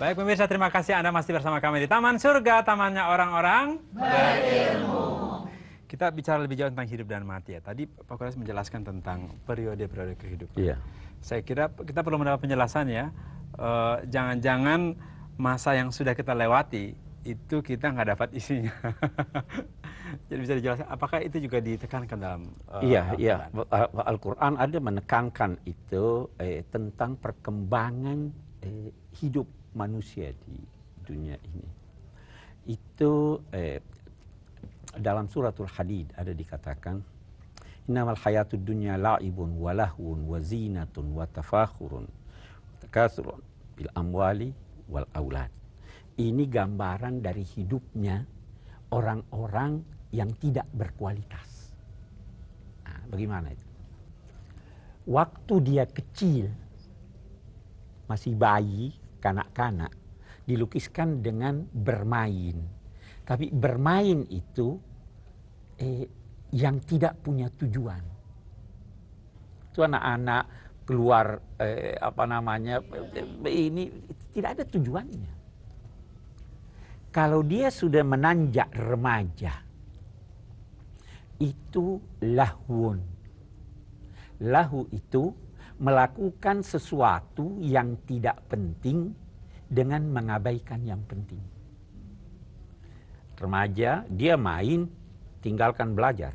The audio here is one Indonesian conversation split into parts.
Baik pemirsa, terima kasih Anda masih bersama kami di Taman Surga, tamannya orang-orang berilmu. Kita bicara lebih jauh tentang hidup dan mati ya. Tadi Pak Kores menjelaskan tentang periode-periode kehidupan. Iya. Saya kira kita perlu mendapat penjelasan ya. Jangan-jangan masa yang sudah kita lewati itu kita nggak dapat isinya. Jadi bisa dijelaskan, apakah itu juga ditekankan dalam Iya. Al-Quran ada menekankan itu tentang perkembangan hidup manusia di dunia ini. Itu dalam suratul Hadid ada dikatakan, innamal hayatud dunya la'ibun wa lahwun wa zinatun wa tafakhurun takasurun bil amwali wal aulad. Ini gambaran dari hidupnya orang-orang yang tidak berkualitas. Nah, bagaimana itu? Waktu dia kecil, masih bayi, kanak-kanak, dilukiskan dengan bermain. Tapi bermain itu yang tidak punya tujuan. Itu anak-anak keluar ini tidak ada tujuannya. Kalau dia sudah menanjak remaja, itu lahwun. Lahu itu melakukan sesuatu yang tidak penting dengan mengabaikan yang penting. Remaja, dia main, tinggalkan belajar.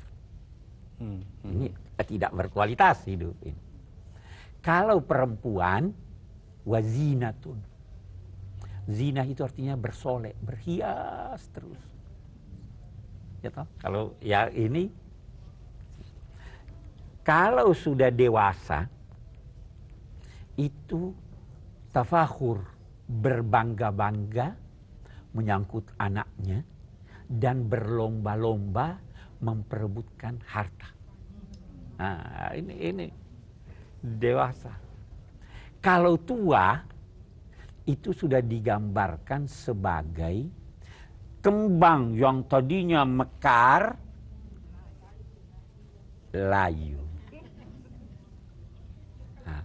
Ini tidak berkualitas hidup ini. Kalau perempuan, wazinatun. Zina itu artinya bersolek, berhias terus. Ya toh? Kalau ya ini, kalau sudah dewasa, itu tafakhur, berbangga-bangga, menyangkut anaknya, dan berlomba-lomba memperebutkan harta. Nah, ini dewasa. Kalau tua, itu sudah digambarkan sebagai kembang yang tadinya mekar, layu. Nah,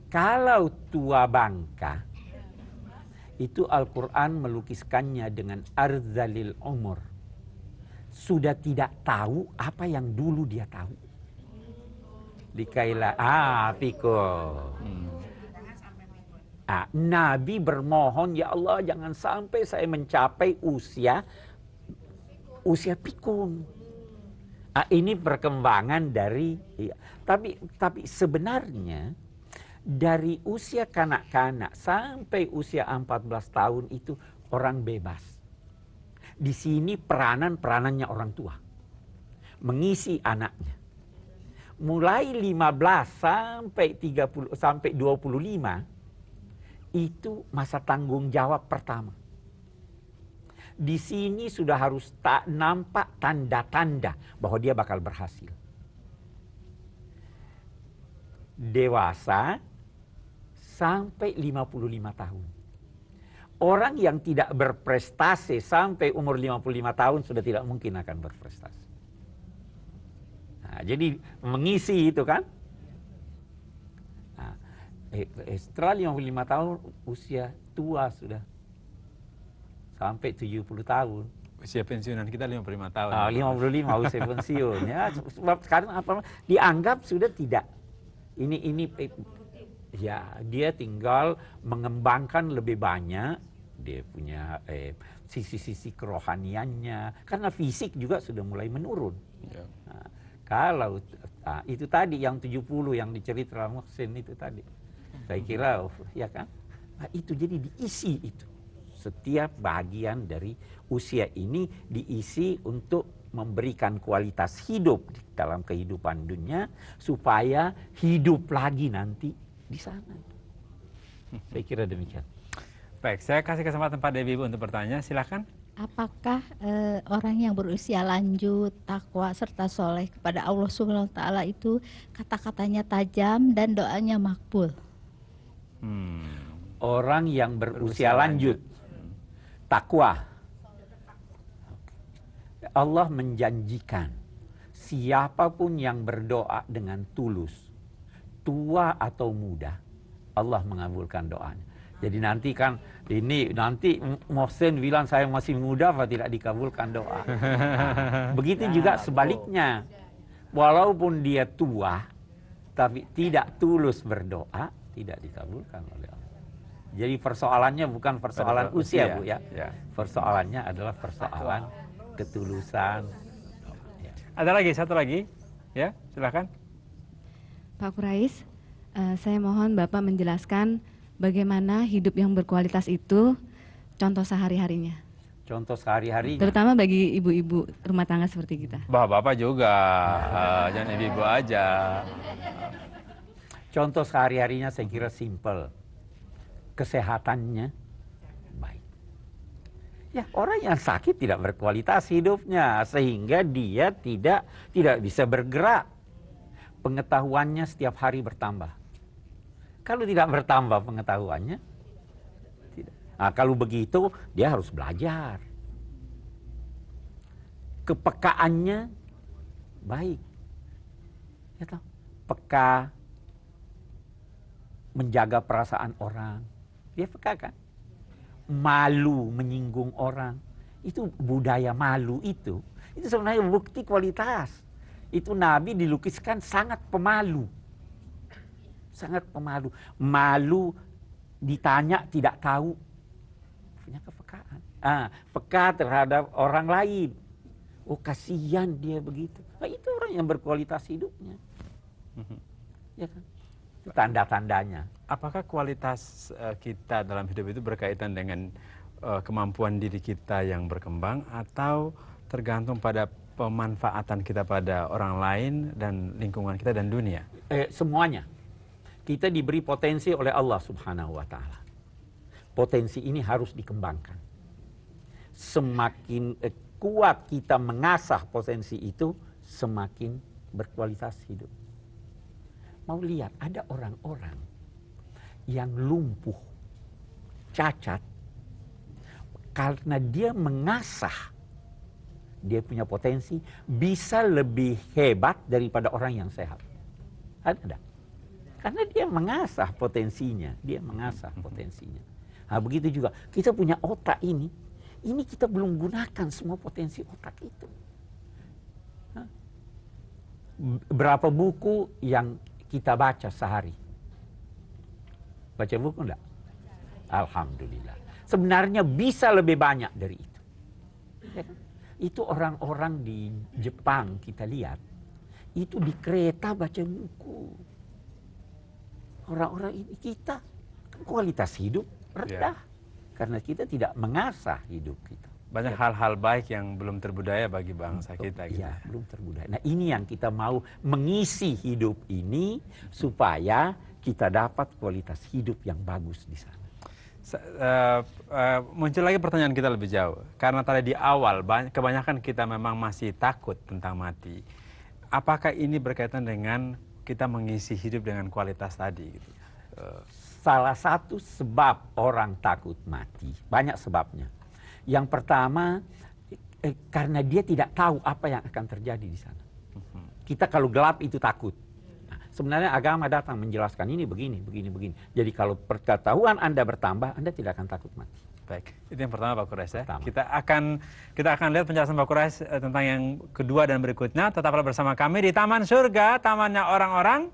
kalau tua bangka, itu Al-Quran melukiskannya dengan arzalil umur. Sudah tidak tahu apa yang dulu dia tahu. Dikaila, pikul. Nabi bermohon, ya Allah jangan sampai saya mencapai usia pikun. Ini perkembangan dari, tapi sebenarnya dari usia kanak-kanak sampai usia 14 tahun itu orang bebas. Di sini peranannya orang tua. Mengisi anaknya. Mulai 15 sampai 30 sampai 25 itu masa tanggung jawab pertama. Di sini sudah harus nampak tanda-tanda bahwa dia bakal berhasil. Dewasa sampai 55 tahun. Orang yang tidak berprestasi sampai umur 55 tahun sudah tidak mungkin akan berprestasi. Nah, jadi mengisi itu kan. Nah, setelah 55 tahun usia tua sudah. Sampai 70 tahun. Usia pensiunan kita 55 tahun. 55 usia pensiun ya. Sebab sekarang dianggap sudah tidak. Ini ya, dia tinggal mengembangkan lebih banyak, dia punya sisi-sisi kerohaniannya, karena fisik juga sudah mulai menurun. Ya. Nah, kalau itu tadi yang 70 yang diceritakan Muhsin itu tadi, saya kira ya kan, itu jadi diisi itu. Setiap bagian dari usia ini diisi untuk memberikan kualitas hidup dalam kehidupan dunia supaya hidup lagi nanti di sana. Saya kira demikian. Baik, saya kasih kesempatan Pak Debbie untuk bertanya, silakan. Apakah orang yang berusia lanjut, takwa serta soleh kepada Allah Subhanahu Wa Taala itu kata-katanya tajam dan doanya makbul? Orang yang berusia lanjut, takwa. Allah menjanjikan siapapun yang berdoa dengan tulus, tua atau muda, Allah mengabulkan doanya. Jadi nanti kan nanti Mohsen bilang saya masih muda, apa tidak dikabulkan doa. Nah, begitu juga sebaliknya. Walaupun dia tua, tapi tidak tulus berdoa, tidak dikabulkan oleh Allah. Jadi persoalannya bukan persoalan usia, Bu ya. Persoalannya adalah persoalan ketulusan. Ya. Ada lagi, satu lagi. Ya, silakan. Pak Quraish, saya mohon Bapak menjelaskan bagaimana hidup yang berkualitas itu, contoh sehari-harinya. Contoh sehari-harinya. Terutama bagi ibu-ibu rumah tangga seperti kita. Bapak juga, jangan ibu-ibu aja. Contoh sehari-harinya saya kira simple. Kesehatannya baik. Ya, orang yang sakit tidak berkualitas hidupnya sehingga dia tidak bisa bergerak. Pengetahuannya setiap hari bertambah. Kalau tidak bertambah pengetahuannya, tidak. Nah, kalau begitu dia harus belajar. Kepekaannya baik. Ya toh? Peka, menjaga perasaan orang. Dia peka kan? Malu menyinggung orang. Itu budaya malu itu sebenarnya bukti kualitas. Itu Nabi dilukiskan sangat pemalu. Sangat pemalu. Malu ditanya tidak tahu. Punya kepekaan. Peka terhadap orang lain. Oh, kasihan dia begitu. Nah, itu orang yang berkualitas hidupnya. Ya kan? Itu tanda-tandanya. Apakah kualitas kita dalam hidup itu berkaitan dengan kemampuan diri kita yang berkembang atau tergantung pada pemanfaatan kita pada orang lain dan lingkungan kita dan dunia? Semuanya. Kita diberi potensi oleh Allah Subhanahu wa Ta'ala. Potensi ini harus dikembangkan. Semakin kuat kita mengasah potensi itu, semakin berkualitas hidup. Mau lihat, ada orang-orang yang lumpuh, cacat, karena dia mengasah, dia punya potensi, bisa lebih hebat daripada orang yang sehat. Ada. Karena dia mengasah potensinya, Nah, begitu juga, kita punya otak ini kita belum gunakan semua potensi otak itu. Berapa buku yang kita baca sehari? Baca buku enggak? Alhamdulillah. Sebenarnya bisa lebih banyak dari itu. Ya kan? Itu orang-orang di Jepang kita lihat, itu di kereta baca buku. Orang-orang ini kita kualitas hidup rendah. Karena kita tidak mengasah hidup kita. Banyak hal-hal baik yang belum terbudaya bagi bangsa kita. Gitu. Iya, belum terbudaya. Nah, ini yang kita mau mengisi hidup ini supaya kita dapat kualitas hidup yang bagus di sana. Muncul lagi pertanyaan kita lebih jauh. Karena tadi di awal, kebanyakan kita memang masih takut tentang mati. Apakah ini berkaitan dengan kita mengisi hidup dengan kualitas tadi? Gitu? Salah satu sebab orang takut mati, banyak sebabnya. Yang pertama, karena dia tidak tahu apa yang akan terjadi di sana. Kita kalau gelap itu takut. Nah, sebenarnya agama datang menjelaskan ini begini. Jadi kalau pengetahuan Anda bertambah, Anda tidak akan takut mati. Baik, itu yang pertama Pak Quraish ya. Kita akan lihat penjelasan Pak Quraish tentang yang kedua dan berikutnya. Tetaplah bersama kami di Taman Surga, tamannya orang-orang.